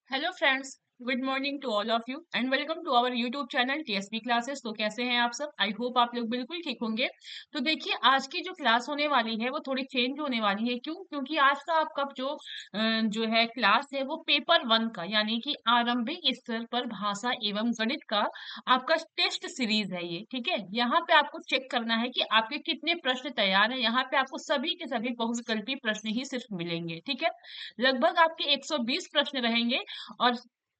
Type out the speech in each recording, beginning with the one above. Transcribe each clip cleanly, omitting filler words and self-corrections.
Hello friends, good morning to all of you and welcome to our YouTube channel TSP classes. तो कैसे हैं आप सब? I hope आप लोग बिल्कुल ठीक होंगे। तो देखिए, आज की जो क्लास होने वाली है वो थोड़ी चेंज होने वाली है। क्यों? क्योंकि आज का आपका जो है क्लास है वो पेपर वन का, यानी कि आरंभिक स्तर पर भाषा एवं गणित का आपका टेस्ट सीरीज है ये। ठीक है, यहाँ पे आपको चेक करना है कि आपके कितने प्रश्न तैयार हैं। यहाँ पे आपको सभी के सभी बहुविकल्पी प्रश्न ही सिर्फ मिलेंगे। ठीक है, लगभग आपके 120 प्रश्न रहेंगे और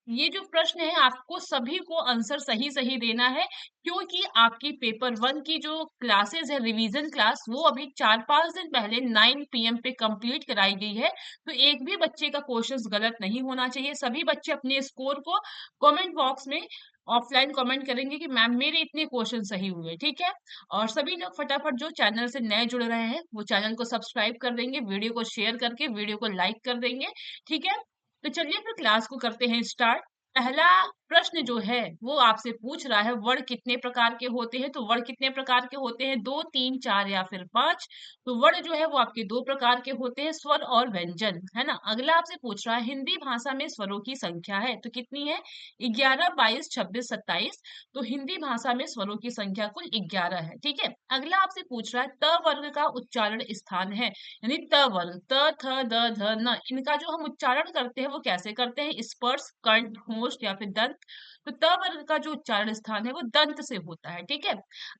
ये जो प्रश्न है आपको सभी को आंसर सही सही देना है। क्योंकि आपकी पेपर वन की जो क्लासेस है, रिवीजन क्लास, वो अभी 4-5 दिन पहले 9 PM पे कंप्लीट कराई गई है। तो एक भी बच्चे का क्वेश्चंस गलत नहीं होना चाहिए। सभी बच्चे अपने स्कोर को कमेंट बॉक्स में ऑफलाइन कमेंट करेंगे कि मैम मेरे इतने क्वेश्चन सही हुए। ठीक है, और सभी लोग फटाफट जो चैनल से नए जुड़ रहे हैं वो चैनल को सब्सक्राइब कर देंगे, वीडियो को शेयर करके वीडियो को लाइक कर देंगे। ठीक है, तो चलिए फिर क्लास को करते हैं स्टार्ट। पहला प्रश्न जो है वो आपसे पूछ रहा है वर्ण कितने प्रकार के होते हैं। तो वर्ण कितने प्रकार के होते हैं? 2, 3, 4 या फिर 5। तो वर्ण जो है वो आपके दो प्रकार के होते हैं, स्वर और व्यंजन, है ना। अगला आपसे पूछ रहा है हिंदी भाषा में स्वरों की संख्या है तो कितनी है? 11, 22, 26, 27। तो हिंदी भाषा में स्वरों की संख्या कुल 11 है। ठीक है, अगला आपसे पूछ रहा है त वर्ग का उच्चारण स्थान है, यानी त वर्ग, त, थ, द, ध, न, इनका जो हम उच्चारण करते हैं वो कैसे करते हैं? स्पर्श, कंठ, होंठ या फिर दंत। तो त वर्ग का जो उच्चारण स्थान है वो दंत से होता है। ठीक है,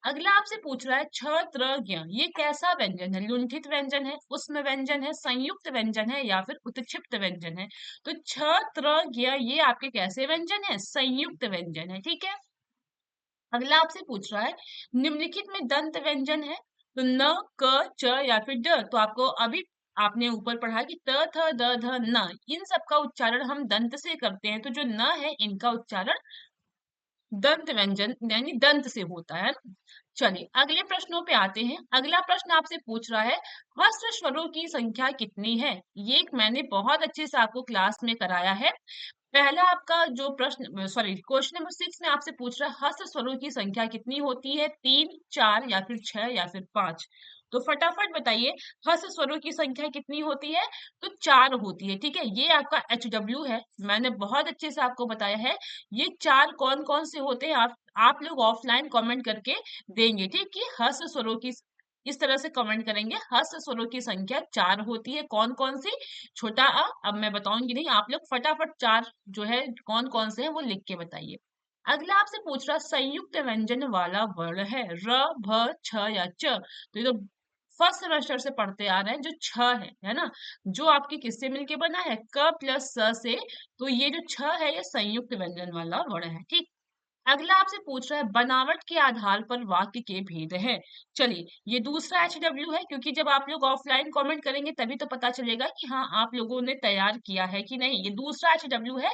अगला आपसे पूछ रहा है छ, त्र, ज्ञ, ये कैसा व्यंजन है? लुंठित व्यंजन है, उष्म व्यंजन है, संयुक्त व्यंजन है या फिर उत्क्षिप्त व्यंजन है? तो छ, त्र, ज्ञ ये आपके कैसे व्यंजन है? संयुक्त व्यंजन है। ठीक है, अगला आपसे पूछ रहा है निम्नलिखित में दंत व्यंजन है तो न, क, च या फिर ड। तो आपको अभी आपने ऊपर पढ़ा कि त, थ, द, ध, न, इन सब का उच्चारण हम दंत से करते हैं। तो जो न है इनका उच्चारण दंत व्यंजन यानी दंत से होता है ना। चलिए अगले प्रश्नों पे आते हैं। अगला प्रश्न आपसे पूछ रहा है हस्त स्वरों की संख्या कितनी है? ये मैंने बहुत अच्छे से आपको क्लास में कराया है। पहला आपका जो प्रश्न, सॉरी, क्वेश्चन नंबर 6 में आपसे पूछ रहा है हस्त स्वरों की संख्या कितनी होती है? 3, 4 या फिर 6 या फिर 5। तो फटाफट बताइए हस्त स्वरों की संख्या कितनी होती है? तो 4 होती है। ठीक है, ये आपका HW है, मैंने बहुत अच्छे से आपको बताया है। ये 4 कौन कौन से होते हैं आप लोग ऑफलाइन कमेंट करके देंगे। ठीक, कि हस्त स्वरों की इस तरह से कमेंट करेंगे हस्त स्वरों की संख्या 4 होती है। कौन कौन सी? छोटा अ, अब मैं बताऊंगी नहीं, आप लोग फटाफट 4 जो है कौन कौन से हैं वो लिख के बताइए। अगला आपसे पूछ रहा संयुक्त व्यंजन वाला वर्ण है र, भ, छ या च। तो ये तो फर्स्ट सेमेस्टर से पढ़ते आ रहे हैं, जो छ है ना, जो आपके किससे मिलके बना है? क प्लस स से। तो ये जो छ है ये संयुक्त व्यंजन वाला वर्ण है। ठीक, अगला आपसे पूछ रहा है बनावट के आधार पर वाक्य के भेद हैं। चलिए, ये दूसरा HW है, क्योंकि जब आप लोग ऑफलाइन कमेंट करेंगे तभी तो पता चलेगा कि हाँ आप लोगों ने तैयार किया है कि नहीं। ये दूसरा HW है।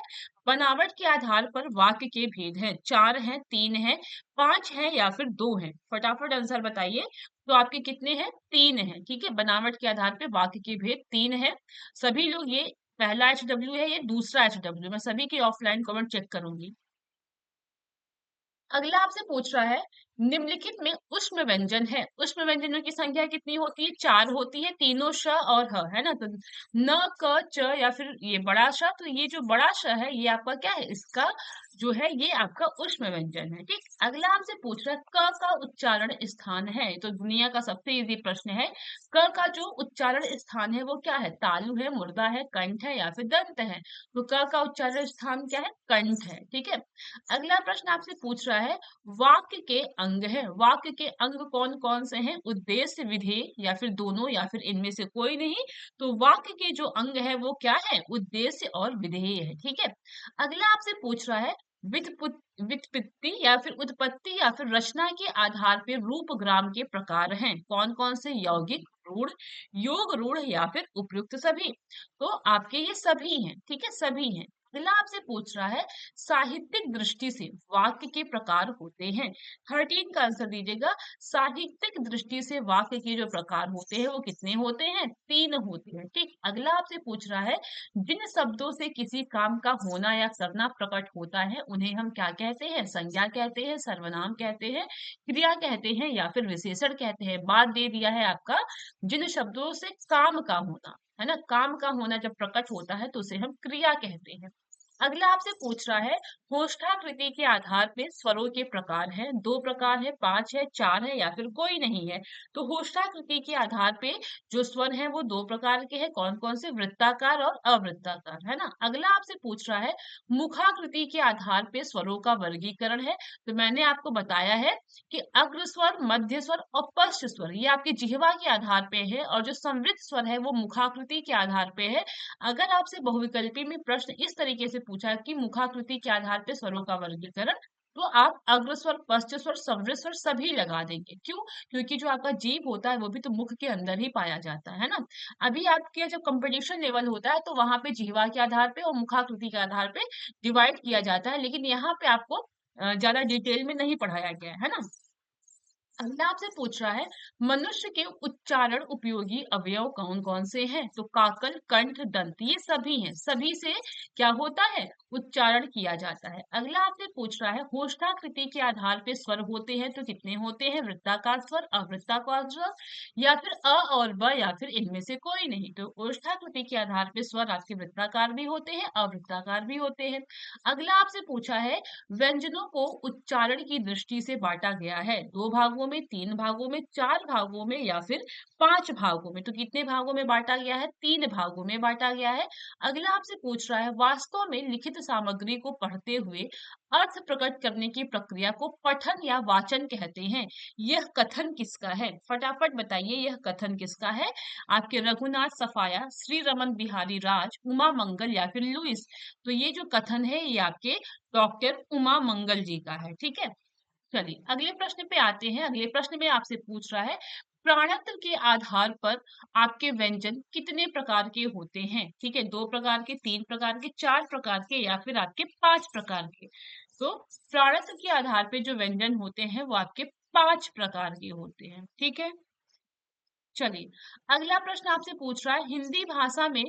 बनावट के आधार पर वाक्य के भेद हैं, 4 हैं, 3 हैं, 5 हैं या फिर 2 हैं। फटाफट आंसर बताइए। तो आपके कितने हैं? 3 हैं। ठीक है, बनावट के आधार पर वाक्य के भेद 3 हैं। सभी लोग ये पहला HW है, ये दूसरा HW, मैं सभी की ऑफलाइन कमेंट चेक करूंगी। अगला आपसे पूछ रहा है निम्नलिखित में उष्म व्यंजन है, उष्म व्यंजनों की संख्या कितनी होती है? 4 होती है, तीनों श और ह, है ना। तो न, क, च या फिर ये बड़ा श। तो ये जो बड़ा श है ये आपका क्या है? इसका जो है ये आपका उष्म व्यंजन है। ठीक, अगला आपसे पूछ रहा है क का उच्चारण स्थान है। तो दुनिया का सबसे इजी प्रश्न है। क का जो उच्चारण स्थान है वो क्या है? तालु है, मुर्दा है, कंठ है या फिर दंत है? तो क का उच्चारण स्थान क्या है? कंठ है। ठीक है, अगला प्रश्न आपसे पूछ रहा है वाक्य के अंग है। वाक्य के अंग कौन कौन से हैं? उद्देश्य, विधेय या फिर दोनों या फिर इनमें से कोई नहीं। तो वाक्य के जो अंग है वो क्या है? उद्देश्य और विधेय है। ठीक है, अगला आपसे पूछ रहा है व्युत्पत्ति या फिर उत्पत्ति या फिर रचना के आधार पर रूप ग्राम के प्रकार हैं। कौन कौन से? यौगिक, रूढ़, योग रूढ़ या फिर उपयुक्त सभी। तो आपके ये सभी हैं। ठीक है, सभी हैं। अगला आपसे पूछ रहा है साहित्यिक दृष्टि से वाक्य के प्रकार होते हैं। 13 का आंसर दीजिएगा। साहित्यिक दृष्टि से वाक्य के जो प्रकार होते हैं वो कितने होते हैं? 3 होते हैं। ठीक, अगला आपसे पूछ रहा है जिन शब्दों से किसी काम का होना या करना प्रकट होता है उन्हें हम क्या कहते हैं? संज्ञा कहते हैं, सर्वनाम कहते हैं, क्रिया कहते हैं या फिर विशेषण कहते हैं। बाद दे दिया है आपका जिन शब्दों से काम का होना, है ना, काम का होना जब प्रकट होता है तो उसे हम क्रिया कहते हैं। अगला आपसे पूछ रहा है होष्ठाकृति के आधार पे स्वरों के प्रकार हैं, दो प्रकार है, पांच है, चार है या फिर कोई नहीं है। तो होष्ठाकृति के आधार पे जो स्वर हैं वो दो प्रकार के हैं, कौन कौन से? वृत्ताकार और अवृत्ताकार, है ना। अगला आपसे पूछ रहा है मुखाकृति के आधार पे स्वरों का वर्गीकरण है। तो मैंने आपको बताया है कि अग्र स्वर, मध्य स्वर और पश्च स्वर ये आपके जिह्वा के आधार पे है, और जो संवृत स्वर है वो मुखाकृति के आधार पे है। अगर आपसे बहुविकल्पी में प्रश्न इस तरीके से पूछा कि मुखाकृति के आधार पे स्वरों का वर्गीकरण, तो आप अग्र स्वर, पश्च स्वर, संवृत स्वर सभी लगा देंगे। क्यों? क्योंकि जो आपका जीभ होता है वो भी तो मुख के अंदर ही पाया जाता है ना। अभी आपके जब कंपटीशन लेवल होता है तो वहां पे जिह्वा के आधार पे और मुखाकृति के आधार पे डिवाइड किया जाता है, लेकिन यहाँ पे आपको ज्यादा डिटेल में नहीं पढ़ाया गया है ना। अगला आपसे पूछ रहा है मनुष्य के उच्चारण उपयोगी अवयव कौन कौन से हैं? तो काकल, कंठ, दंत ये सभी हैं, सभी से क्या होता है? उच्चारण किया जाता है। अगला आपसे पूछ रहा है होष्ठाकृति के आधार पे स्वर होते हैं तो कितने होते हैं? वृत्ताकार स्वर, अवृत्ताकार स्वर या फिर अ और ब या फिर इनमें से कोई नहीं। तो होष्ठाकृति के आधार पे स्वर आपके वृत्ताकार भी होते हैं, अवृत्ताकार भी होते हैं। अगला आपसे पूछा है व्यंजनों को उच्चारण की दृष्टि से बांटा गया है, दो भागों में, तीन भागों में, चार भागों में या फिर पांच भागों में। तो कितने भागों में बांटा गया है? तीन भागों में बांटा गया है। अगला आपसे पूछ रहा है वास्तव में लिखित सामग्री को पढ़ते हुए अर्थ प्रकट करने की प्रक्रिया को पठन या वाचन कहते हैं। यह कथन किसका है? फटाफट बताइए, यह कथन किसका है? आपके रघुनाथ सफाया, श्री रमन बिहारी राज, उमा मंगल या फिर लुइस। तो ये जो कथन है ये आपके डॉक्टर उमा मंगल जी का है, ठीक है। चलिए अगले प्रश्न पे आते हैं। अगले प्रश्न में आपसे पूछ रहा है प्राणत्व के आधार पर आपके व्यंजन कितने प्रकार के होते हैं? ठीक है, दो प्रकार के, तीन प्रकार के, चार प्रकार के या फिर आपके पांच प्रकार के। तो प्राणत्व के आधार पे जो व्यंजन होते हैं वो आपके पांच प्रकार के होते हैं, ठीक है। चलिए अगला प्रश्न आपसे पूछ रहा है हिंदी भाषा में,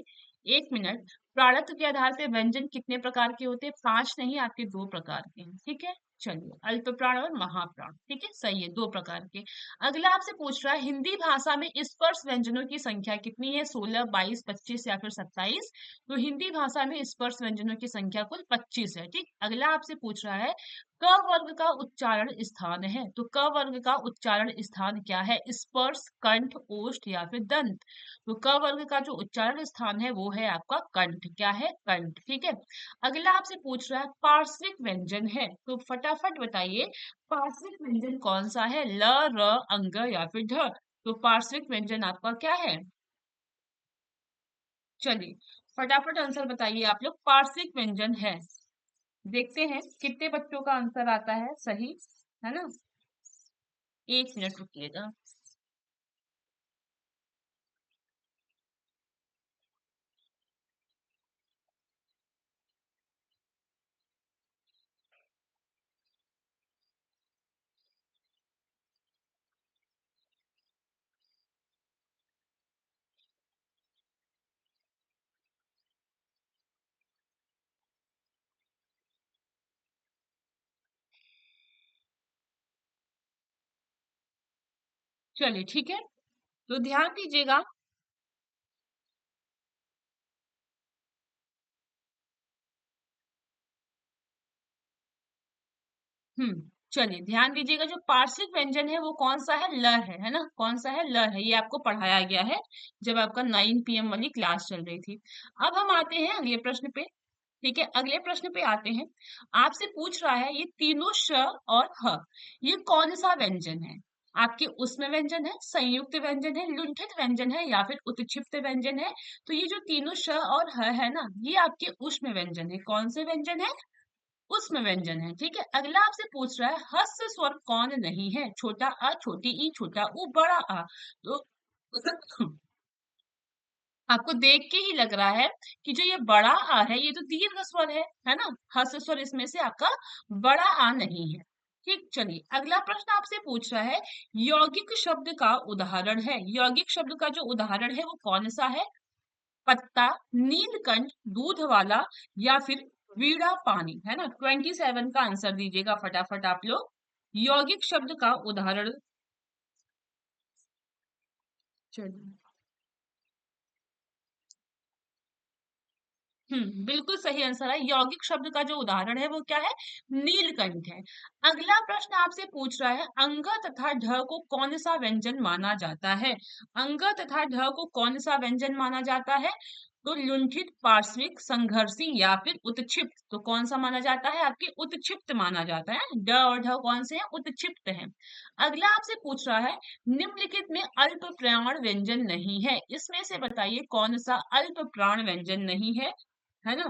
एक मिनट, प्राणत्व के आधार पे व्यंजन कितने प्रकार के होते हैं? पांच नहीं, आपके दो प्रकार के हैं, ठीक है। चलिए अल्प प्राण और महाप्राण, ठीक है, सही है, दो प्रकार के। अगला आपसे पूछ रहा है हिंदी भाषा में स्पर्श व्यंजनों की संख्या कितनी है? 16, 22, 25 या फिर 27। तो हिंदी भाषा में स्पर्श व्यंजनों की संख्या कुल 25 है, ठीक। अगला आपसे पूछ रहा है क वर्ग का उच्चारण स्थान है। तो क वर्ग का उच्चारण स्थान क्या है? स्पर्श, कंठ, ओष्ठ या फिर दंत। तो क वर्ग का जो उच्चारण स्थान है वो है आपका कंठ। क्या है? कंठ, ठीक है। अगला आपसे पूछ रहा है पार्श्विक व्यंजन है, तो फटाफट बताइए पार्श्विक व्यंजन कौन सा है? ल, र, अंग या फिर ढ। तो पार्श्विक व्यंजन आपका क्या है? चलिए फटाफट आंसर बताइए आप लोग, पार्श्विक व्यंजन है। देखते हैं कितने बच्चों का आंसर आता है सही, है ना। एक मिनट रुकिएगा। चलिए ठीक है, तो ध्यान दीजिएगा। चलिए ध्यान दीजिएगा, जो पार्श्विक व्यंजन है वो कौन सा है? ल है ना। कौन सा है? ल है। ये आपको पढ़ाया गया है जब आपका 9 PM वाली क्लास चल रही थी। अब हम आते हैं अगले प्रश्न पे, ठीक है। अगले प्रश्न पे आते हैं। आपसे पूछ रहा है ये तीनों श और ह ये कौन सा व्यंजन है? आपके उसमें व्यंजन है, संयुक्त व्यंजन है, लुंठित व्यंजन है या फिर उत्क्षिप्त व्यंजन है? तो ये जो तीनों श और ह है ना, ये आपके उष्म व्यंजन है। कौन से व्यंजन है? उष्म व्यंजन है, ठीक है। अगला आपसे पूछ रहा है हस्त स्वर कौन नहीं है? छोटा अ, छोटी ई, छोटा उ, बड़ा आ। तो आपको देख के ही लग रहा है कि जो ये बड़ा आ है ये तो दीर्घ स्वर है ना। हस्त स्वर इसमें से आपका बड़ा आ नहीं है, ठीक। चलिए अगला प्रश्न आपसे पूछ रहा है यौगिक शब्द का उदाहरण है। यौगिक शब्द का जो उदाहरण है वो कौन सा है? पत्ता, नीलकंठ, दूध वाला या फिर वीणा पानी, है ना। 27 का आंसर दीजिएगा फटाफट आप लोग। यौगिक शब्द का उदाहरण। चलिए बिल्कुल सही आंसर है। यौगिक शब्द का जो उदाहरण है वो क्या है? नीलकंठ है। अगला प्रश्न आपसे पूछ रहा है, अंग तथा ढ को कौन सा व्यंजन माना जाता है? अंग तथा ढ को कौन सा व्यंजन माना जाता है? तो लुंठित, पार्श्विक, संघर्षी या फिर उत्क्षिप्त। तो कौन सा माना जाता है? आपके उत्क्षिप्त माना जाता है। ड और ढ कौन से हैं? उत्क्षिप्त हैं। अगला आपसे पूछ रहा है, निम्नलिखित में अल्प प्राण व्यंजन नहीं है, इसमें से बताइए कौन सा अल्प प्राण व्यंजन नहीं है ना?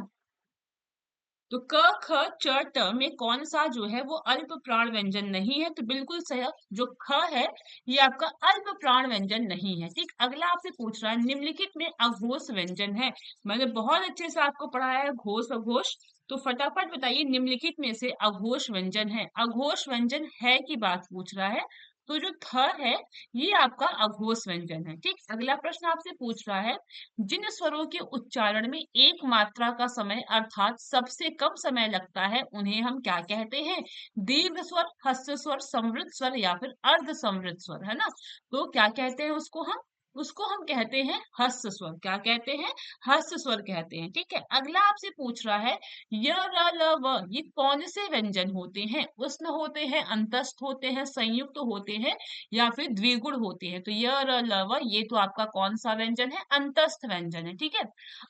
तो क ख च ट में कौन सा जो है वो अल्प प्राण व्यंजन नहीं है? तो बिल्कुल सही, जो ख है ये आपका अल्प प्राण व्यंजन नहीं है। ठीक, अगला आपसे पूछ रहा है, निम्नलिखित में अघोष व्यंजन है। मैंने बहुत अच्छे से आपको पढ़ाया है घोष अघोष। तो फटाफट बताइए निम्नलिखित में से अघोष व्यंजन है, अघोष व्यंजन है की बात पूछ रहा है। तो जो थ है ये आपका अघोष व्यंजन है। ठीक, अगला प्रश्न आपसे पूछ रहा है, जिन स्वरों के उच्चारण में एक मात्रा का समय अर्थात सबसे कम समय लगता है उन्हें हम क्या कहते हैं? दीर्घ स्वर, ह्रस्व स्वर, समृद्ध स्वर या फिर अर्ध समृद्ध स्वर, है ना? तो क्या कहते हैं उसको हम? उसको हम कहते हैं ह्रस्व स्वर। क्या कहते हैं? ह्रस्व स्वर कहते हैं। ठीक है, अगला आपसे पूछ रहा है, य र ल व ये कौन से व्यंजन होते हैं? उष्ण होते हैं, अंतस्थ होते हैं, संयुक्त होते हैं या फिर द्विगुण होते हैं? तो य र ल व ये तो आपका कौन सा व्यंजन है? अंतस्थ व्यंजन है। ठीक है,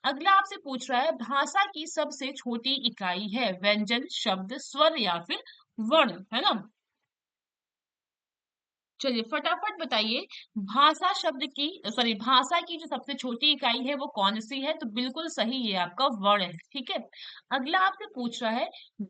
अगला आपसे पूछ रहा है, भाषा की सबसे छोटी इकाई है व्यंजन, शब्द, स्वर या फिर वर्ण, है ना? चलिए फटाफट बताइए, भाषा शब्द की सॉरी भाषा की जो सबसे छोटी इकाई है वो कौन सी है? तो बिल्कुल सही, ये आपका वर्ण है। ठीक है, अगला आपसे पूछ रहा है,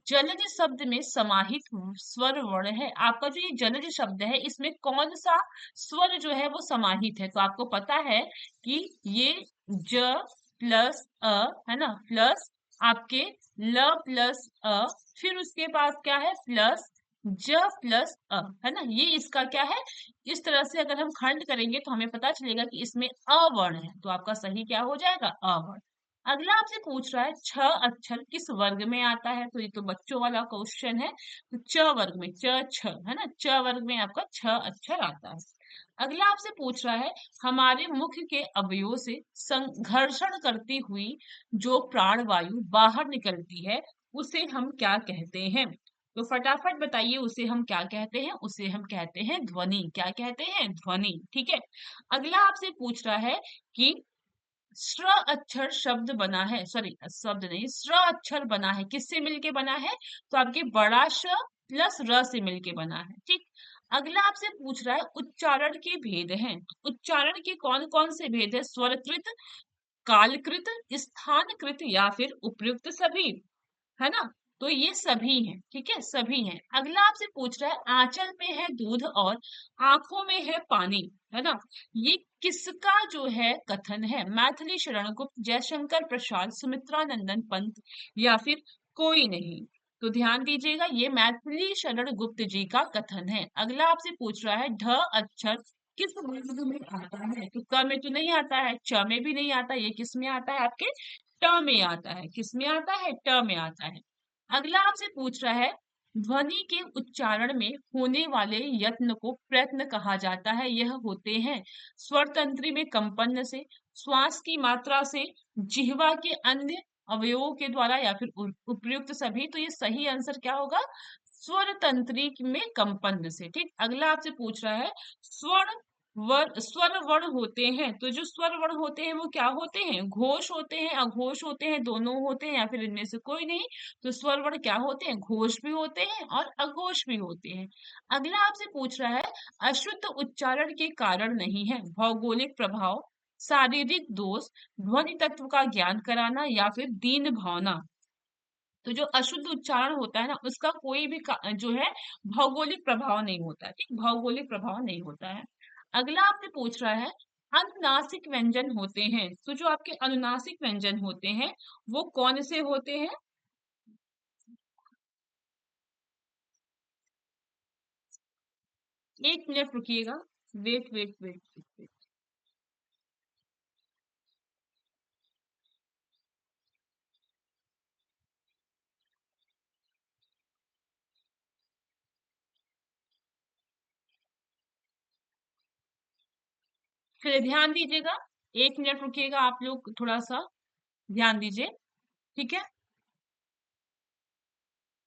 जलज शब्द में समाहित स्वर वर्ण है। आपका जो ये जलज शब्द है इसमें कौन सा स्वर जो है वो समाहित है? तो आपको पता है कि ये ज प्लस अ, है ना, प्लस आपके ल प्लस अ, फिर उसके बाद क्या है? प्लस ज प्लस अ, है ना? ये इसका क्या है? इस तरह से अगर हम खंड करेंगे तो हमें पता चलेगा कि इसमें अवर्ण है। तो आपका सही क्या हो जाएगा? अवर्ण। अगला आपसे पूछ रहा है, छ अक्षर किस वर्ग में आता है? तो ये तो बच्चों वाला क्वेश्चन है। तो च वर्ग में, च छ, है ना? च वर्ग में आपका छ अक्षर आता है। अगला आपसे पूछ रहा है, हमारे मुख के अवयव से संघर्षण करती हुई जो प्राण वायु बाहर निकलती है उसे हम क्या कहते हैं? तो फटाफट बताइए उसे हम क्या कहते हैं? उसे हम कहते हैं ध्वनि। क्या कहते हैं? ध्वनि। ठीक है, अगला आपसे पूछ रहा है कि स्र अक्षर शब्द बना है, सॉरी शब्द नहीं, स्र अक्षर बना है, किससे मिलके बना है? तो आपके बड़ा श प्लस र से मिलके बना है। ठीक, अगला आपसे पूछ रहा है, उच्चारण के भेद हैं। उच्चारण के कौन कौन से भेद है? स्वरकृत, कालकृत, स्थानकृत या फिर उपयुक्त सभी, है ना? तो ये सभी हैं। ठीक है, सभी हैं। अगला आपसे पूछ रहा है, आंचल में है दूध और आंखों में है पानी, है ना? ये किसका जो है कथन है? मैथिली शरण गुप्त, जयशंकर प्रसाद, सुमित्रा नंदन पंत या फिर कोई नहीं? तो ध्यान दीजिएगा, ये मैथिली शरण गुप्त जी का कथन है। अगला आपसे पूछ रहा है, ढ अक्षर किस वर्ग में आता है? तो क में तो नहीं आता है, च में भी नहीं आता, ये किस में आता है? आपके ट में आता है। किस में आता है? ट में आता है। अगला आपसे पूछ रहा है, ध्वनि के उच्चारण में होने वाले यत्न को प्रयत्न कहा जाता है। यह होते हैं स्वर तंत्री में कंपन से, श्वास की मात्रा से, जिह्वा के अन्य अवयवों के द्वारा या फिर उपयुक्त सभी। तो ये सही आंसर क्या होगा? स्वर तंत्री में कंपन से। ठीक, अगला आपसे पूछ रहा है, स्वर वर्ण होते हैं, तो जो स्वर वर्ण होते हैं वो क्या होते हैं? घोष होते हैं, अघोष होते हैं, दोनों होते हैं या फिर इनमें से कोई नहीं? तो स्वर वर्ण क्या होते हैं? घोष भी होते हैं और अघोष भी होते हैं। अगला आपसे पूछ रहा है, अशुद्ध उच्चारण के कारण नहीं है, भौगोलिक प्रभाव, शारीरिक दोष, ध्वनि तत्व का ज्ञान कराना या फिर दीन भावना। तो जो अशुद्ध उच्चारण होता है ना उसका कोई भी जो है भौगोलिक प्रभाव नहीं होता है। ठीक, भौगोलिक प्रभाव नहीं होता है। अगला आपसे पूछ रहा है, अनुनासिक व्यंजन होते हैं, तो जो आपके अनुनासिक व्यंजन होते हैं वो कौन से होते हैं? 1 मिनट रुकिएगा। Wait wait wait wait. चलिए ध्यान दीजिएगा, 1 मिनट रुकिएगा, आप लोग थोड़ा सा ध्यान दीजिए। ठीक है।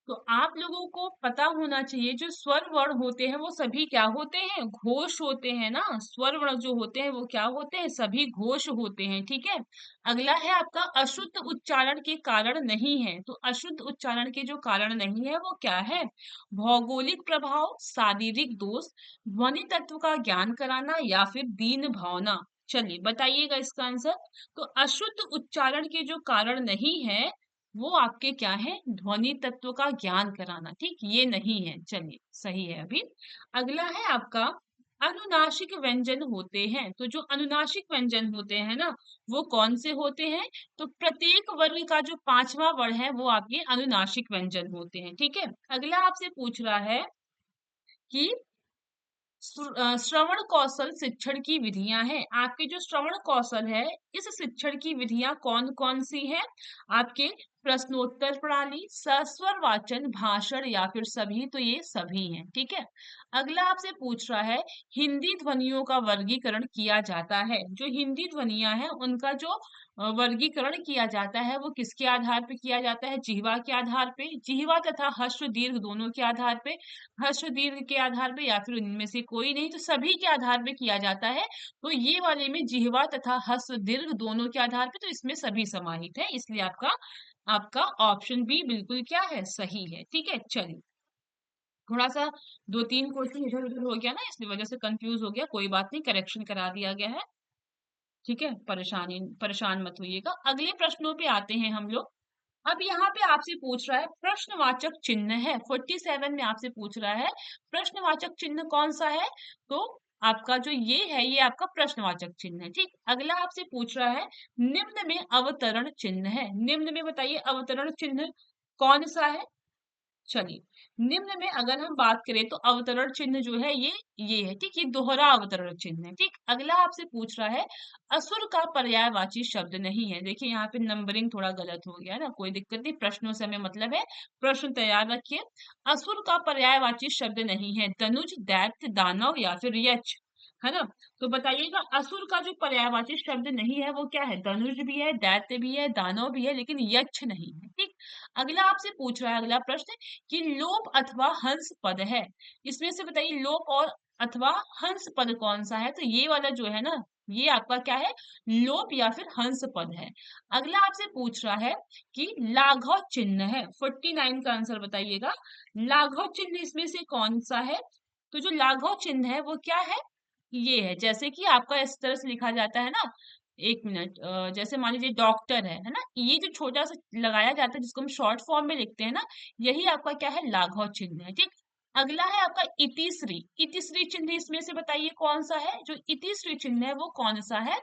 तो आप लोगों को पता होना चाहिए जो स्वर वर्ण होते हैं वो सभी क्या होते हैं, घोष होते हैं ना। स्वर वर्ण जो होते हैं वो क्या होते हैं, सभी घोष होते हैं। ठीक है। अगला है आपका अशुद्ध उच्चारण के कारण नहीं है। तो अशुद्ध उच्चारण के जो कारण नहीं है वो क्या है, भौगोलिक प्रभाव, शारीरिक दोष, ध्वनि तत्व का ज्ञान कराना या फिर दीन भावना। चलिए बताइएगा इसका आंसर। तो अशुद्ध उच्चारण के जो कारण नहीं है वो आपके क्या है, ध्वनि तत्व का ज्ञान कराना। ठीक, ये नहीं है। चलिए सही है अभी। अगला है आपका अनुनासिक व्यंजन होते हैं। तो जो अनुनासिक व्यंजन होते हैं ना वो कौन से होते हैं, तो प्रत्येक वर्ग का जो पांचवा वर्ण है वो आपके अनुनासिक व्यंजन होते हैं। ठीक है। अगला आपसे पूछ रहा है कि श्रवण कौशल शिक्षण की विधियां हैं। आपके जो श्रवण कौशल है इस शिक्षण की विधियां कौन कौन सी है, आपके प्रश्नोत्तर प्रणाली, सस्वर वाचन, भाषण या फिर सभी। तो ये सभी हैं। ठीक है। अगला आपसे पूछ रहा है हिंदी ध्वनियों का वर्गीकरण किया जाता है। जो हिंदी ध्वनियां हैं उनका जो वर्गीकरण किया जाता है वो किसके आधार पे किया जाता है, जिह्वा के आधार पे, जिह्वा तथा ह्रस्व दीर्घ दोनों के आधार पे, ह्रस्व दीर्घ के आधार पे या फिर इनमें से कोई नहीं, तो सभी के आधार पे किया जाता है। तो ये वाले में जिह्वा तथा ह्रस्व दीर्घ दोनों के आधार पे, तो इसमें सभी समाहित है, इसलिए आपका आपका ऑप्शन बी बिल्कुल क्या है, सही है। ठीक है। चलिए थोड़ा सा दो तीन क्वेश्चन इधर उधर हो गया ना, इसलिए वजह से कंफ्यूज हो गया, कोई बात नहीं, करेक्शन करा दिया गया है। ठीक है, परेशान मत होइएगा। अगले प्रश्नों पे आते हैं हम लोग। अब यहाँ पे आपसे पूछ रहा है प्रश्नवाचक चिन्ह है, 47 में आपसे पूछ रहा है प्रश्नवाचक चिन्ह कौन सा है, तो आपका जो ये है ये आपका प्रश्नवाचक चिन्ह है। ठीक। अगला आपसे पूछ रहा है निम्न में अवतरण चिन्ह है। निम्न में बताइए अवतरण चिन्ह कौन सा है। चलिए निम्न में अगर हम बात करें तो अवतरण चिन्ह जो है ये है। ठीक, ये दोहरा अवतरण चिन्ह है। ठीक। अगला आपसे पूछ रहा है असुर का पर्यायवाची शब्द नहीं है। देखिए यहाँ पे नंबरिंग थोड़ा गलत हो गया है ना, कोई दिक्कत नहीं, प्रश्नों से हमें मतलब है, प्रश्न तैयार रखिए। असुर का पर्यायवाची शब्द नहीं है धनुज, दैत्य, दानव या फिर यक्ष, है ना। तो बताइएगा असुर का जो पर्यायवाची शब्द नहीं है वो क्या है, धनुष भी है, दैत्य भी है, दानव भी है, लेकिन यक्ष नहीं है। ठीक। अगला आपसे पूछ रहा है अगला प्रश्न कि लोप अथवा हंस पद है। इसमें से बताइए लोप और अथवा हंस पद कौन सा है, तो ये वाला जो है ना ये आपका क्या है, लोप या फिर हंस पद है। अगला आपसे पूछ रहा है कि लाघव चिन्ह है, 49 का आंसर बताइएगा। लाघव चिन्ह इसमें से कौन सा है, तो जो लाघव चिन्ह है वो क्या है, ये है। जैसे कि आपका इस तरह से लिखा जाता है ना, एक मिनट, जैसे मान लीजिए डॉक्टर है ना, ये जो छोटा सा लगाया जाता है जिसको हम शॉर्ट फॉर्म में लिखते हैं ना, यही आपका क्या है, लाघव चिन्ह है। ठीक। अगला है आपका इतिश्री। इतिश्री चिन्ह इसमें से बताइए कौन सा है, जो इतिश्री चिन्ह है वो कौन सा है,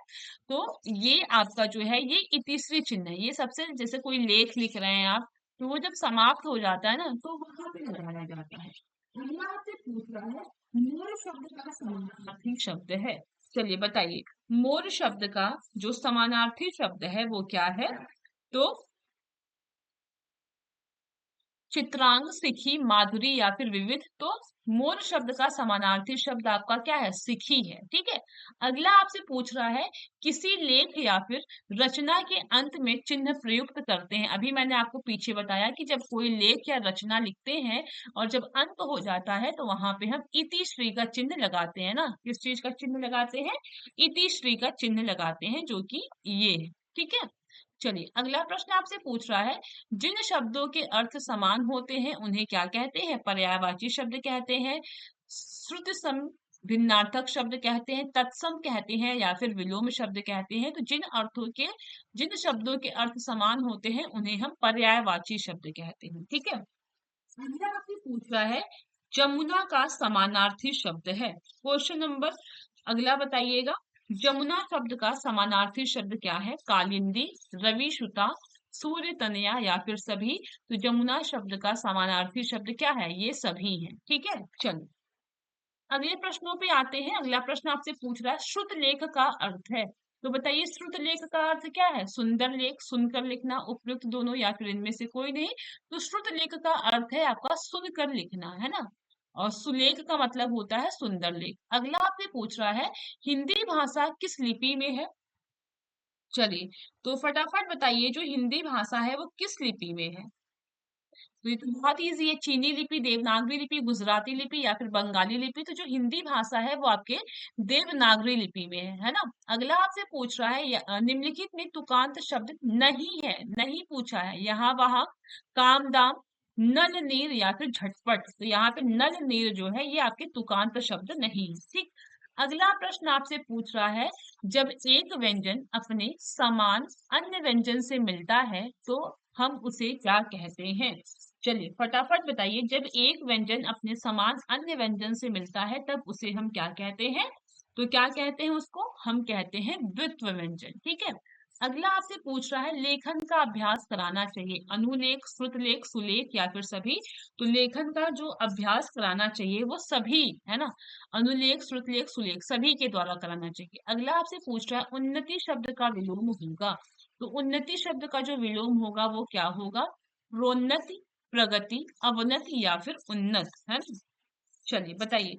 तो ये आपका जो है ये इतिश्री चिन्ह है। ये सबसे, जैसे कोई लेख लिख रहे हैं आप, तो वो जब समाप्त हो जाता है ना तो वहां पे लगाया जाता है। अगला आपसे पूछ रहा है मोर शब्द का समानार्थी शब्द है। चलिए बताइए मोर शब्द का जो समानार्थी शब्द है वो क्या है, तो चित्रांग, सिखी, माधुरी या फिर विविध। तो मोर शब्द का समानार्थी शब्द आपका क्या है, सिखी है। ठीक है। अगला आपसे पूछ रहा है किसी लेख या फिर रचना के अंत में चिन्ह प्रयुक्त करते हैं। अभी मैंने आपको पीछे बताया कि जब कोई लेख या रचना लिखते हैं और जब अंत हो जाता है तो वहां पे हम इति श्री का चिन्ह लगाते हैं ना, किस चीज का चिन्ह लगाते हैं, इति श्री का चिन्ह लगाते हैं, जो कि ये है। ठीक है। चलिए अगला प्रश्न आपसे पूछ रहा है जिन शब्दों के अर्थ समान होते हैं उन्हें क्या कहते हैं, पर्यायवाची शब्द कहते हैं, श्रुति सम भिन्नार्थक शब्द कहते हैं, तत्सम कहते हैं या फिर विलोम शब्द कहते हैं। तो जिन शब्दों के अर्थ समान होते हैं उन्हें हम पर्यायवाची शब्द कहते हैं। ठीक है। अगला आपसे पूछ रहा है जमुना का समानार्थी शब्द है। क्वेश्चन नंबर अगला बताइएगा जमुना शब्द का समानार्थी शब्द क्या है, कालिंदी, रविसुता, सूर्य तनया या फिर सभी। तो जमुना शब्द का समानार्थी शब्द क्या है, ये सभी है। ठीक है। चलो अगले प्रश्नों पे आते हैं। अगला प्रश्न आपसे पूछ रहा है श्रुत लेख का अर्थ है। तो बताइए श्रुत लेख का अर्थ क्या है, सुंदर लेख, सुनकर लिखना, उपयुक्त दोनों या फिर इनमें से कोई नहीं। तो श्रुत लेख का अर्थ है आपका सुनकर लिखना, है ना। और सुलेख का मतलब होता है सुंदर लेख। अगला आपसे पूछ रहा है हिंदी भाषा किस लिपि में है। चलिए, तो फटाफट बताइए जो हिंदी भाषा है वो किस लिपि में है? तो ये तो बहुत ईज़ी है, चीनी लिपि, देवनागरी लिपि, गुजराती लिपि या फिर बंगाली लिपि। तो जो हिंदी भाषा है वो आपके देवनागरी लिपि में है ना? अगला आपसे पूछ रहा है निम्नलिखित में तुकांत शब्द नहीं है, नहीं पूछा है। यहाँ-वहाँ, काम-दाम, नल-नीर या फिर झटपट। तो यहाँ पे नल-नीर जो है ये आपके तुकांत शब्द नहीं है, ठीक? अगला प्रश्न आपसे पूछ रहा है, जब एक व्यंजन अपने समान अन्य व्यंजन से मिलता है तो हम उसे क्या कहते हैं? चलिए फटाफट बताइए, जब एक व्यंजन अपने समान अन्य व्यंजन से मिलता है तब उसे हम क्या कहते हैं? तो क्या कहते हैं उसको? हम कहते हैं द्वित्व व्यंजन, ठीक है? अगला आपसे पूछ रहा है, लेखन का अभ्यास कराना चाहिए, अनुलेख, श्रुतलेख, सुलेख या फिर सभी? तो लेखन का जो अभ्यास कराना चाहिए वो सभी, है ना? अनुलेख, श्रुतलेख, सुलेख सभी के द्वारा कराना चाहिए। अगला आपसे पूछ रहा है, उन्नति शब्द का विलोम होगा। तो उन्नति शब्द का जो विलोम होगा वो क्या होगा? प्रोन्नति, प्रगति, अवनति या फिर उन्नत, है ना? चलिए बताइए।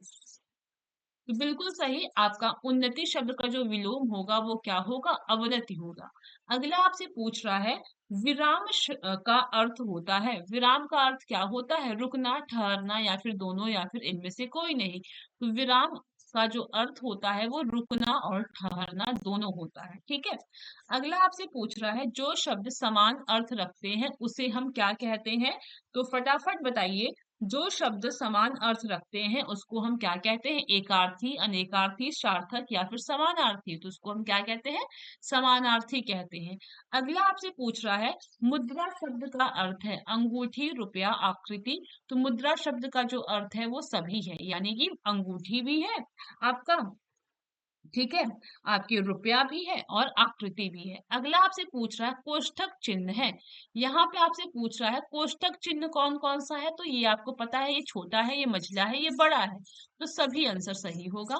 तो बिल्कुल सही, आपका उन्नति शब्द का जो विलोम होगा वो क्या होगा? अवनति होगा। अगला आपसे पूछ रहा है, का अर्थ होता है, विराम का अर्थ क्या होता है? रुकना, ठहरना या फिर दोनों या फिर इनमें से कोई नहीं। तो विराम का जो अर्थ होता है वो रुकना और ठहरना दोनों होता है, ठीक है? अगला आपसे पूछ रहा है, जो शब्द समान अर्थ रखते हैं उसे हम क्या कहते हैं? तो फटाफट बताइए, जो शब्द समान अर्थ रखते हैं उसको हम क्या कहते हैं? एकार्थी, अनेकार्थी, सार्थक या फिर समानार्थी। तो उसको हम क्या कहते हैं? समानार्थी कहते हैं। अगला आपसे पूछ रहा है, मुद्रा शब्द का अर्थ है अंगूठी, रुपया, आकृति। तो मुद्रा शब्द का जो अर्थ है वो सभी है, यानी कि अंगूठी भी है आपका, ठीक है, आपकी रुपया भी है और आकृति भी है। अगला आपसे पूछ रहा है, कोष्ठक चिन्ह है। यहाँ पे आपसे पूछ रहा है कोष्ठक चिन्ह कौन कौन सा है? तो ये आपको पता है, ये छोटा है, ये मझला है, ये बड़ा है। तो सभी आंसर सही होगा।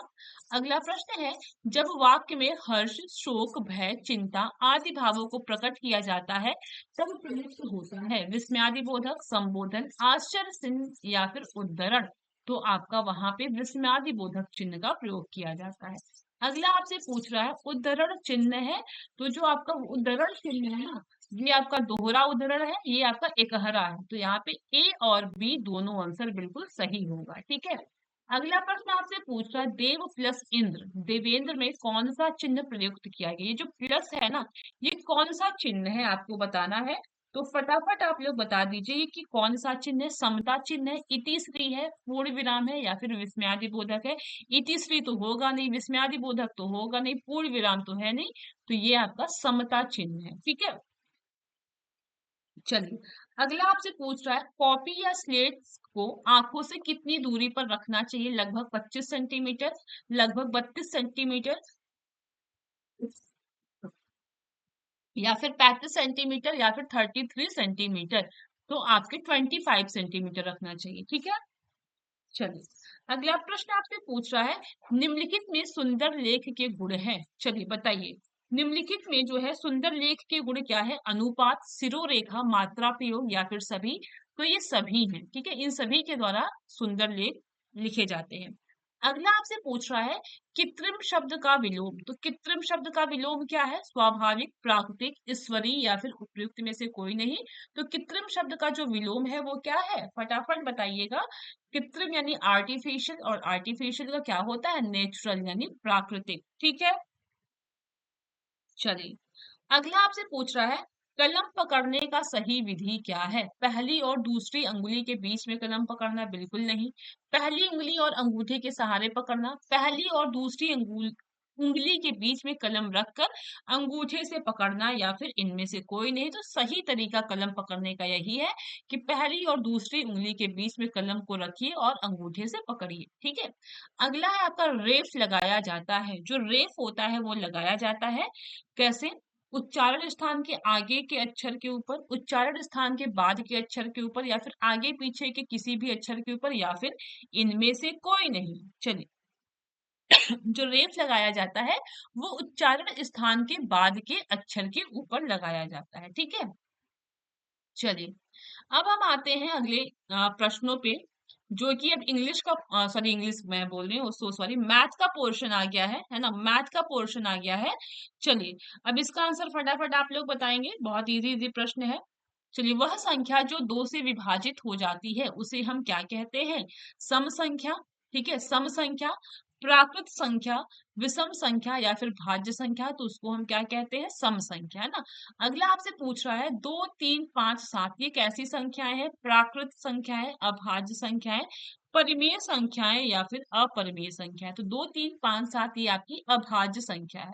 अगला प्रश्न है, जब वाक्य में हर्ष, शोक, भय, चिंता आदि भावों को प्रकट किया जाता है तब प्रयुक्त होता है विस्मयादि बोधक, संबोधन, आश्चर्य चिन्ह या फिर उद्धरण। तो आपका वहां पे विस्मयादि बोधक चिन्ह का प्रयोग किया जाता है। अगला आपसे पूछ रहा है, उद्धरण चिन्ह है। तो जो आपका उद्धरण चिन्ह है ना, ये आपका दोहरा उद्धरण है, ये आपका एकहरा है। तो यहाँ पे ए और बी दोनों आंसर बिल्कुल सही होगा, ठीक है? अगला प्रश्न आपसे पूछ रहा है, देव प्लस इंद्र, देवेंद्र में कौन सा चिन्ह प्रयुक्त किया गया? ये जो प्लस है ना, ये कौन सा चिन्ह है आपको बताना है। तो फटाफट आप लोग बता दीजिए कि कौन सा चिन्ह है? समता चिन्ह है, इतिश्री है, पूर्ण विराम है या फिर विस्मयादि बोधक है? इतिश्री तो होगा नहीं, विस्मयादि बोधक तो होगा नहीं, पूर्ण विराम तो है नहीं। तो ये आपका समता चिन्ह है, ठीक है? चलिए, अगला आपसे पूछ रहा है, कॉपी या स्लेट को आंखों से कितनी दूरी पर रखना चाहिए? लगभग 25 सेंटीमीटर, लगभग 32 सेंटीमीटर या फिर 35 सेंटीमीटर या फिर 33 सेंटीमीटर। तो आपके 25 सेंटीमीटर रखना चाहिए, ठीक है? चलिए, अगला प्रश्न आपसे पूछ रहा है, निम्नलिखित में सुंदर लेख के गुण हैं। चलिए बताइए, निम्नलिखित में जो है सुंदर लेख के गुण क्या है? अनुपात, सिरोरेखा, मात्रा प्रयोग या फिर सभी? तो ये सभी हैं, ठीक है? इन सभी के द्वारा सुंदर लेख लिखे जाते हैं। अगला आपसे पूछ रहा है, कृत्रिम शब्द का विलोम। तो कृत्रिम शब्द का विलोम क्या है? स्वाभाविक, प्राकृतिक, ईश्वरीय या फिर उपयुक्त में से कोई नहीं। तो कृत्रिम शब्द का जो विलोम है वो क्या है? फटाफट बताइएगा। कृत्रिम यानी आर्टिफिशियल और आर्टिफिशियल का क्या होता है? नेचुरल यानी प्राकृतिक, ठीक है? चलिए, अगला आपसे पूछ रहा है, कलम पकड़ने का सही विधि क्या है? पहली और दूसरी अंगुली के बीच में कलम पकड़ना बिल्कुल नहीं। पहली उंगली और अंगूठे के सहारे पकड़ना, पहली और दूसरी उंगली के बीच में कलम रखकर अंगूठे से पकड़ना या फिर इनमें से कोई नहीं। तो सही तरीका कलम पकड़ने का यही है कि पहली और दूसरी उंगली के बीच में कलम को रखिए और अंगूठे से पकड़िए, ठीक है? अगला है आपका, रेफ लगाया जाता है। जो रेफ होता है वो लगाया जाता है कैसे? उच्चारण स्थान के आगे के अक्षर के ऊपर, उच्चारण स्थान के बाद के अक्षर के ऊपर या फिर आगे पीछे के किसी भी अक्षर के ऊपर या फिर इनमें से कोई नहीं। चलिए, जो रेफ लगाया जाता है वो उच्चारण स्थान के बाद के अक्षर के ऊपर लगाया जाता है, ठीक है? चलिए, अब हम आते हैं अगले प्रश्नों पे। जो कि अब इंग्लिश का सॉरी इंग्लिश मैं बोल रही हूँ, सो सॉरी, मैथ का पोर्शन आ गया है ना, मैथ का पोर्शन आ गया है। चलिए, अब इसका आंसर फटाफट आप लोग बताएंगे, बहुत इजी इजी प्रश्न है। चलिए, वह संख्या जो दो से विभाजित हो जाती है उसे हम क्या कहते हैं? सम संख्या। ठीक है, सम संख्या, प्राकृत संख्या, विषम संख्या या फिर भाज्य संख्या, तो उसको हम क्या कहते हैं? सम संख्या, है ना। अगला आपसे पूछ रहा है 2, 3, 5, 7 ये कैसी संख्याएं हैं? प्राकृत संख्याएं, अभाज्य संख्याएं, परिमेय संख्याएं या फिर अपरिमेय संख्याएं। तो 2, 3, 5, 7 ये आपकी अभाज्य संख्या है।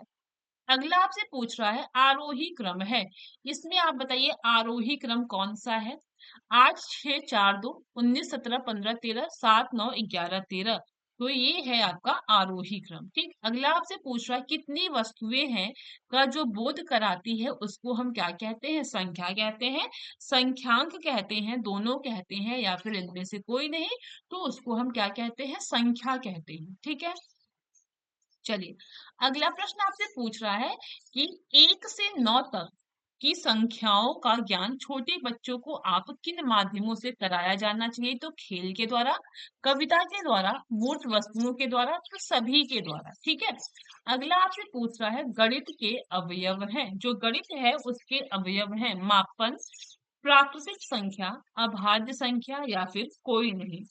अगला आपसे पूछ रहा है आरोही क्रम है, इसमें आप बताइए आरोही क्रम कौन सा है? 8, 6, 4, 2, 19, 17, 15, 13, 7, 9, 11, 13। तो ये है आपका आरोही क्रम। ठीक, अगला आपसे पूछ रहा है कितनी वस्तुएं हैं का जो बोध कराती है उसको हम क्या कहते हैं? संख्या कहते हैं, संख्यांक कहते हैं, दोनों कहते हैं या फिर इनमें से कोई नहीं, तो उसको हम क्या कहते हैं? संख्या कहते हैं। ठीक है, चलिए, अगला प्रश्न आपसे पूछ रहा है कि 1 से 9 तक की संख्याओं का ज्ञान छोटे बच्चों को आप किन माध्यमों से कराया जाना चाहिए? तो खेल के द्वारा, कविता के द्वारा, मूर्त वस्तुओं के द्वारा, तो सभी के द्वारा। ठीक है, अगला आपसे पूछ रहा है गणित के अवयव हैं, जो गणित है उसके अवयव हैं मापन, प्राकृतिक संख्या, अभाज्य संख्या या फिर कोई नहीं।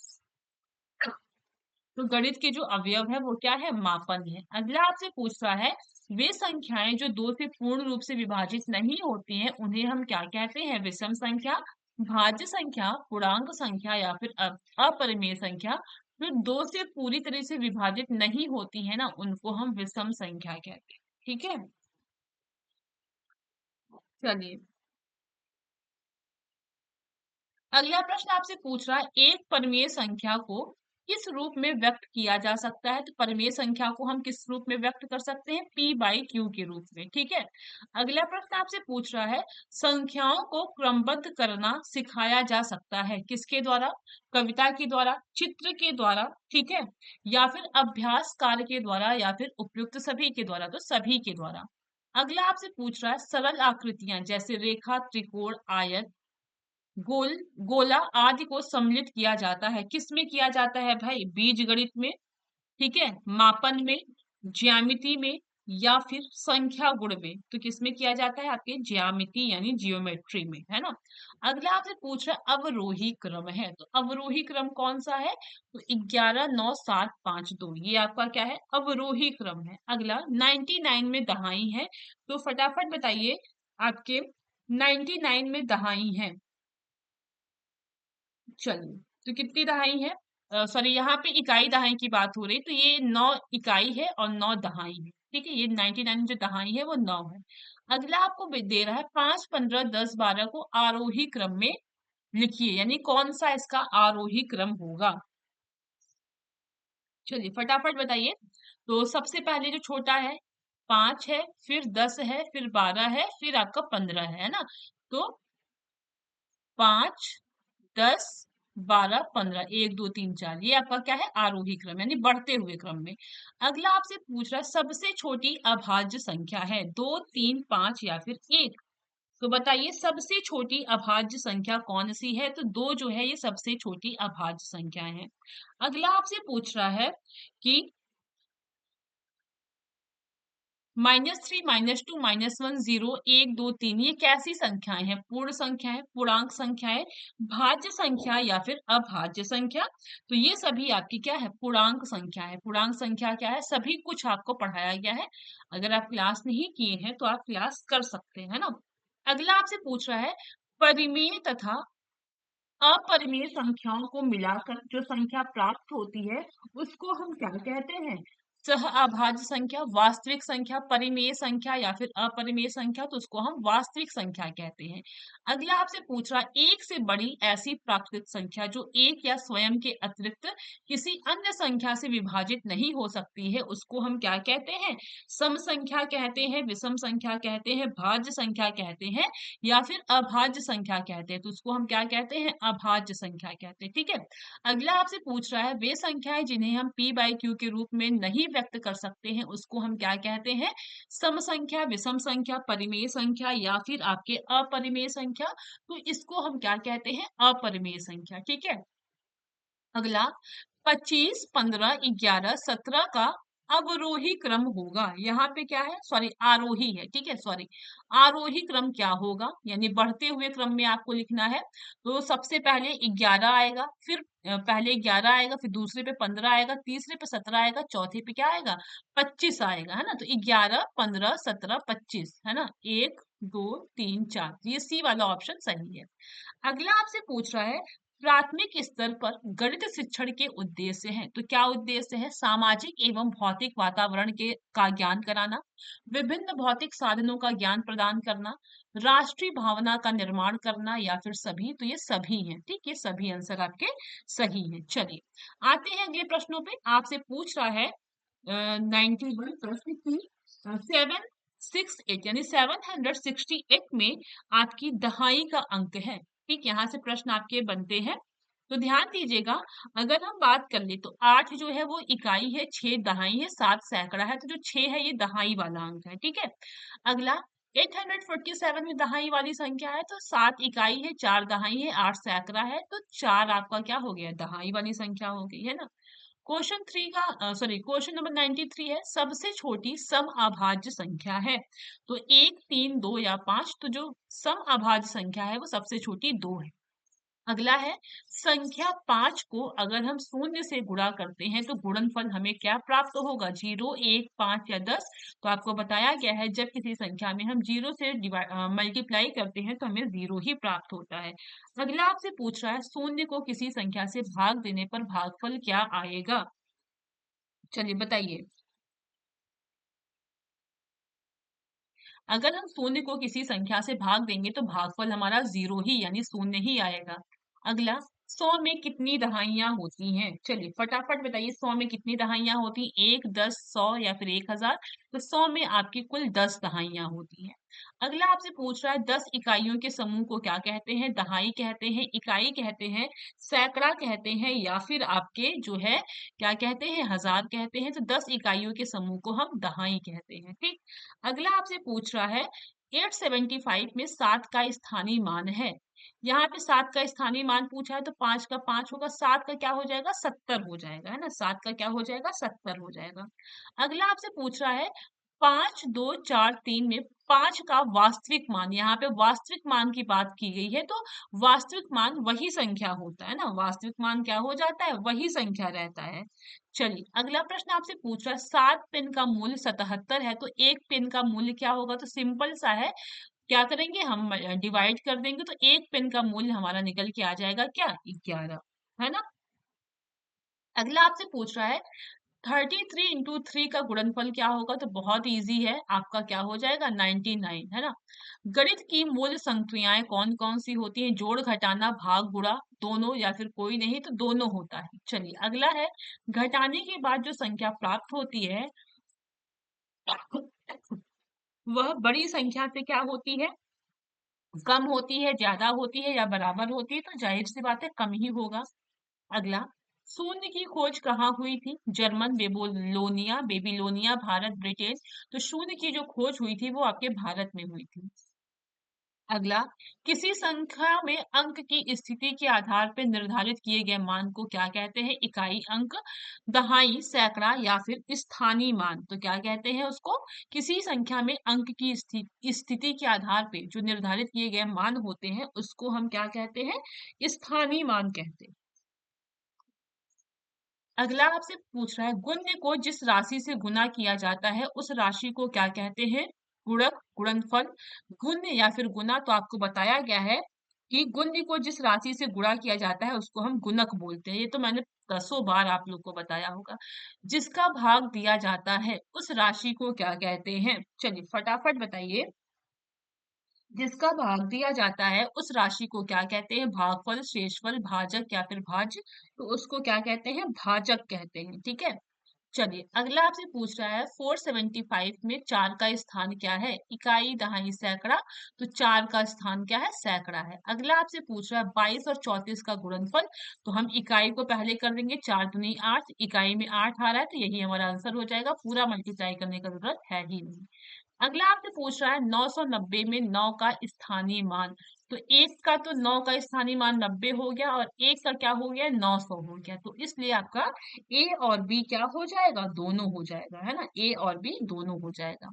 तो गणित के जो अवयव है वो क्या है? मापन है। अगला आपसे पूछ रहा है वे संख्याएं जो दो से पूर्ण रूप से विभाजित नहीं होती हैं उन्हें हम क्या कहते हैं? विषम संख्या, भाज्य संख्या, पूर्णांक संख्या या फिर अपरिमेय संख्या। जो दो से पूरी तरह से विभाजित नहीं होती है ना उनको हम विषम संख्या कहते हैं। ठीक है, चलिए, अगला प्रश्न आपसे पूछ रहा है एक परमीय संख्या को किस रूप में व्यक्त किया जा सकता है? तो परमीय संख्या को हम किस रूप में व्यक्त कर सकते हैं? p बाई क्यू के रूप में। ठीक है, अगला प्रश्न आपसे पूछ रहा है संख्याओं को क्रमबद्ध करना सिखाया जा सकता है किसके द्वारा? कविता के द्वारा, चित्र के द्वारा, ठीक है, या फिर अभ्यास कार्य के द्वारा या फिर उपयुक्त सभी के द्वारा, तो सभी के द्वारा। अगला आपसे पूछ रहा है सरल आकृतियां जैसे रेखा, त्रिकोण, आयत, गोल, गोला आदि को सम्मिलित किया जाता है। किस में किया जाता है भाई? बीज गणित में, ठीक है, मापन में, ज्यामिति में या फिर संख्या गुण में। तो किस में किया जाता है? आपके ज्यामिति यानी जियोमेट्री में, है ना। अगला आपसे पूछ रहा है अवरोही क्रम है, तो अवरोही क्रम कौन सा है? तो 11, 9, 7, 5, 2 ये आपका क्या है? अवरोही क्रम है। अगला 99 में दहाई है, तो फटाफट बताइए आपके 99 में दहाई है। चलिए, तो कितनी दहाई है? सॉरी, यहाँ पे इकाई दहाई की बात हो रही, तो ये 9 इकाई है और 9 दहाई है। ठीक है, ये 99 जो दहाई है वो 9 है। अगला आपको दे रहा है 5, 15, 10, 12 को आरोही क्रम में लिखिए, यानी कौन सा इसका आरोही क्रम होगा? चलिए, फटाफट बताइए। तो सबसे पहले जो छोटा है 5 है, फिर 10 है, फिर 12 है, फिर आपका 15 है ना। तो 5, 10, 12, 15, 1, 2, 3, 4 ये आपका क्या है? आरोही क्रम यानी बढ़ते हुए क्रम में। अगला आपसे पूछ रहा है सबसे छोटी अभाज्य संख्या है 2, 3, 5 या फिर 1। तो बताइए सबसे छोटी अभाज्य संख्या कौन सी है? तो 2 जो है ये सबसे छोटी अभाज्य संख्या है। अगला आपसे पूछ रहा है कि -3, -2, -1, 0, 1, 2, 3 ये कैसी संख्याएं हैं? पूर्ण संख्याएं, पूर्णांक संख्याएं, भाज्य संख्या या फिर अभाज्य संख्या। तो ये सभी आपकी क्या है? पूर्णांक संख्या है। पूर्णांक संख्या क्या है? सभी कुछ आपको पढ़ाया गया है। अगर आप क्लास नहीं किए हैं तो आप क्लास कर सकते हैं, है ना। अगला आपसे पूछ रहा है परिमेय तथा अपरिमेय संख्याओं को मिलाकर जो संख्या प्राप्त होती है उसको हम क्या कहते हैं? सह अभाज्य संख्या, वास्तविक संख्या, परिमेय संख्या या फिर अपरिमेय संख्या, तो उसको हम वास्तविक संख्या कहते हैं। अगला आपसे पूछ रहा है एक से बड़ी ऐसी प्राकृतिक संख्या जो एक या स्वयं के अतिरिक्त किसी अन्य संख्या से विभाजित नहीं हो सकती है उसको हम क्या कहते हैं? सम संख्या कहते हैं, विषम संख्या कहते हैं, भाज्य संख्या कहते हैं या फिर अभाज्य संख्या कहते हैं। तो उसको हम क्या कहते हैं? अभाज्य संख्या कहते हैं। ठीक है, अगला आपसे पूछ रहा है वे संख्याएं जिन्हें हम p बाई क्यू के रूप में नहीं व्यक्त कर सकते हैं उसको हम क्या कहते हैं? सम संख्या, विषम संख्या, परिमेय संख्या या फिर आपके अपरिमेय संख्या। तो इसको हम क्या कहते हैं? अपरिमेय संख्या। ठीक है, अगला 25, 15, 11, 17 का अवरोही क्रम होगा। यहाँ पे क्या है, सॉरी आरोही है, ठीक है, सॉरी आरोही क्रम क्या होगा, यानी बढ़ते हुए क्रम में आपको लिखना है। तो सबसे पहले 11 आएगा, फिर पहले 11 आएगा, फिर दूसरे पे 15 आएगा, तीसरे पे 17 आएगा, चौथे पे क्या आएगा, 25 आएगा, है ना। तो 11, 15, 17, 25, है ना, 1, 2, 3, 4, ये सी वाला ऑप्शन सही है। अगला आपसे पूछ रहा है प्राथमिक स्तर पर गणित शिक्षण के उद्देश्य हैं। तो क्या उद्देश्य है, सामाजिक एवं भौतिक वातावरण के का ज्ञान कराना, विभिन्न भौतिक साधनों का ज्ञान प्रदान करना, राष्ट्रीय भावना का निर्माण करना, या फिर सभी। तो ये सभी हैं, ठीक, ये सभी आंसर आपके सही हैं। चलिए आते हैं अगले प्रश्नों पे। आपसे पूछ रहा है 91 प्रश्न की 768 यानी 768 में आपकी दहाई का अंक है। ठीक, यहाँ से प्रश्न आपके बनते हैं। तो ध्यान दीजिएगा, अगर हम बात कर ले तो 8 जो है वो इकाई है, 6 दहाई है, 7 सैकड़ा है। तो जो 6 है ये दहाई वाला अंक है, ठीक है। अगला 847 में दहाई वाली संख्या है, तो 7 इकाई है, 4 दहाई है, 8 सैकड़ा है। तो 4 आपका क्या हो गया, दहाई वाली संख्या हो गई, है ना। क्वेश्चन 3 का सॉरी क्वेश्चन नंबर 93 है, सबसे छोटी सम अभाज्य संख्या है। तो 1, 3, 2 या 5। तो जो सम अभाज्य संख्या है वो सबसे छोटी 2 है। अगला है संख्या 5 को अगर हम शून्य से गुणा करते हैं तो गुणनफल हमें क्या प्राप्त होगा, 0, 1, 5 या 10। तो आपको बताया गया है जब किसी संख्या में हम 0 से मल्टीप्लाई करते हैं तो हमें 0 ही प्राप्त होता है। अगला आपसे पूछ रहा है शून्य को किसी संख्या से भाग देने पर भागफल क्या आएगा। चलिए बताइए। अगर हम शून्य को किसी संख्या से भाग देंगे तो भागफल हमारा 0 ही यानी शून्य ही आएगा। अगला 100 में कितनी दहाइयां होती हैं। चलिए फटाफट बताइए 100 में कितनी दहाइयां होती, 1, 10, 100 या फिर 1000। तो 100 में आपकी कुल 10 दहाइयां होती हैं। अगला आपसे पूछ रहा है 10 इकाइयों के समूह को क्या कहते हैं, दहाई कहते हैं, इकाई कहते हैं, सैकड़ा कहते हैं, या फिर आपके जो है क्या कहते हैं, हजार कहते हैं। तो 10 इकाइयों के समूह को हम दहाई कहते हैं, ठीक। अगला आपसे पूछ रहा है 875 में 7 का स्थानीय मान है। यहाँ पे 7 का स्थानीय मान पूछा है तो 5 का 5 होगा, 7 का क्या हो जाएगा, 70 हो जाएगा, है ना। 7 का क्या हो जाएगा, 70 हो जाएगा। अगला आपसे पूछ रहा है 5, 2, 4, 3 में 5 का वास्तविक मान। यहाँ पे वास्तविक मान की बात की गई है, तो वास्तविक मान वही संख्या होता है ना, वास्तविक मान क्या हो जाता है, वही संख्या रहता है। चलिए अगला प्रश्न आपसे पूछ रहा है 7 पेन का मूल्य 77 है, तो 1 पेन का मूल्य क्या होगा। तो सिंपल सा है, क्या करेंगे हम, डिवाइड कर देंगे तो 1 पेन का मूल्य हमारा निकल के आ जाएगा क्या, 11, है ना। अगला आपसे पूछ रहा है 33 इंटू 3 का गुणनफल क्या होगा। तो बहुत इजी है, आपका क्या हो जाएगा, 99, है ना। गणित की मूल संक्रियाएं कौन कौन सी होती हैं, जोड़, घटाना, भाग, गुणा, दोनों या फिर कोई नहीं। तो दोनों होता है। चलिए अगला है घटाने के बाद जो संख्या प्राप्त होती है वह बड़ी संख्या से क्या होती है, कम होती है, ज्यादा होती है, या बराबर होती है। तो जाहिर सी बात है कम ही होगा। अगला शून्य की खोज कहाँ हुई थी, German, Babylonia, Babylonia, Bharat, Britain. तो शून्य की जो खोज हुई थी वो आपके भारत में हुई थी। अगला किसी संख्या में अंक की स्थिति के आधार पर निर्धारित किए गए मान को क्या कहते हैं, इकाई अंक, दहाई, सैकड़ा, या फिर स्थानीय मान। तो क्या कहते हैं उसको, किसी संख्या में अंक की स्थिति के आधार पे जो निर्धारित किए गए मान होते हैं उसको हम क्या कहते हैं, स्थानीय मान कहते हैं। अगला आपसे पूछ रहा है गुण्य को जिस राशि से गुना किया जाता है उस राशि को क्या कहते हैं, गुणक, गुणनफल, गुण्य या फिर गुना। तो आपको बताया गया है कि गुण्य को जिस राशि से गुणा किया जाता है उसको हम गुणक बोलते हैं। ये तो मैंने दसों बार आप लोग को बताया होगा। जिसका भाग दिया जाता है उस राशि को क्या कहते हैं। चलिए फटाफट बताइए। जिसका भाग दिया जाता है उस राशि को क्या कहते हैं, भागफल, शेषफल, भाजक या फिर भाज्य। तो उसको क्या कहते हैं, भाजक कहते हैं, ठीक है। चलिए अगला आपसे पूछ रहा है 475 में 4 का स्थान क्या है, इकाई, दहाई, सैकड़ा। तो 4 का स्थान क्या है, सैकड़ा है। अगला आपसे पूछ रहा है 22 और 34 का गुणनफल। तो हम इकाई को पहले कर देंगे, 4 दूनी 8, इकाई में 8 आ रहा है तो यही हमारा आंसर हो जाएगा, पूरा मल्टीप्लाई करने का जरूरत है ही नहीं। अगला आपसे पूछ रहा है 990 में 9 का स्थानीय मान। तो एक का तो 9 का स्थानीय मान 90 हो गया और एक का क्या हो गया 900 हो गया, तो इसलिए आपका ए और बी क्या हो जाएगा, दोनों हो जाएगा, है ना, ए और बी दोनों हो जाएगा।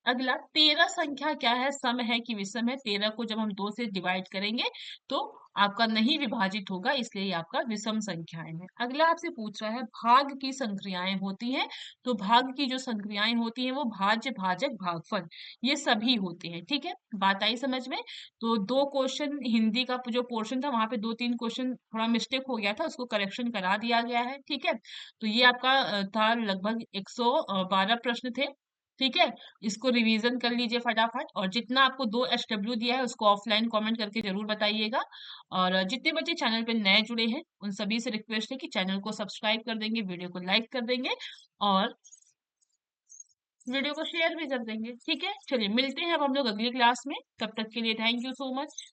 अगला 13 संख्या क्या है, सम है कि विषम है। 13 को जब हम 2 से डिवाइड करेंगे तो आपका नहीं विभाजित होगा, इसलिए ये आपका विषम संख्याएं हैं। अगला आपसे पूछ रहा है भाग की संक्रियाएं होती हैं। तो भाग की जो संक्रियाएं होती हैं वो भाज्य, भाजक, भागफल, ये सभी होते हैं। ठीक है, बात आई समझ में। तो दो क्वेश्चन हिंदी का जो पोर्शन था वहां पे दो तीन क्वेश्चन थोड़ा मिस्टेक हो गया था, उसको करेक्शन करा दिया गया है। ठीक है, तो ये आपका था लगभग 112 प्रश्न थे। ठीक है, इसको रिवीजन कर लीजिए फटाफट, और जितना आपको 2 SW दिया है उसको ऑफलाइन कमेंट करके जरूर बताइएगा। और जितने बच्चे चैनल पे नए जुड़े हैं उन सभी से रिक्वेस्ट है कि चैनल को सब्सक्राइब कर देंगे, वीडियो को लाइक कर देंगे और वीडियो को शेयर भी कर देंगे। ठीक है, चलिए मिलते हैं अब हम लोग अगली क्लास में, तब तक के लिए थैंक यू सो मच।